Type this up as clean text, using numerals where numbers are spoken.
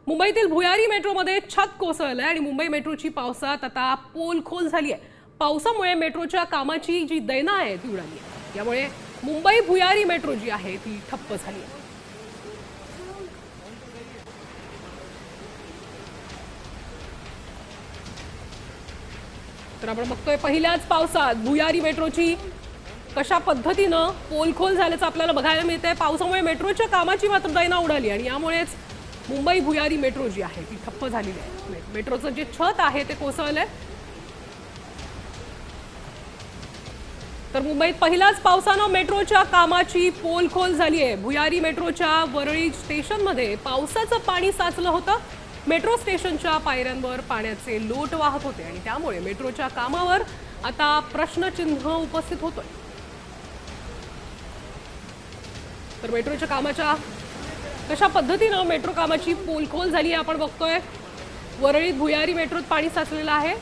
मुंबईतील भुयारी मेट्रोमध्ये छत कोसळलंय आणि मुंबई मेट्रोची पावसात आता पोलखोल झाली आहे। पावसामुळे मेट्रोच्या कामाची जी दैना आहे ती उडाली आहे। यामुळे मुंबई भुयारी मेट्रो जी आहे ती ठप्प झाली आहे। तर आपण बघतोय पहिल्याच पावसात भुयारी मेट्रोची कशा पद्धतीनं पोलखोल झाल्याचं आपल्याला बघायला मिळतंय। पावसामुळे मेट्रोच्या कामाची मात्र दैना उडाली आणि यामुळेच मुंबई भुयारी मेट्रो जी आहे ती ठप्प झालेली आहे। मेट्रोचं जे छत आहे ते कोसळलंय। तर मुंबईत पहिल्याच पावसानं मेट्रोच्या कामाची पोलखोल झाली आहे। भुयारी मेट्रोच्या वरळी स्टेशनमध्ये पावसाचं पाणी साचलं होतं। मेट्रो स्टेशनच्या पायऱ्यांवर पाण्याचे लोट वाहत होते आणि त्यामुळे मेट्रोच्या कामावर आता प्रश्नचिन्ह उपस्थित होतोय। तर मेट्रोच्या कामाच्या कशा पद्धतीनं मेट्रो कामाची पोलखोल झाली आपण बघतोय। वरळीत भुयारी मेट्रोत पाणी साचलेलं आहे।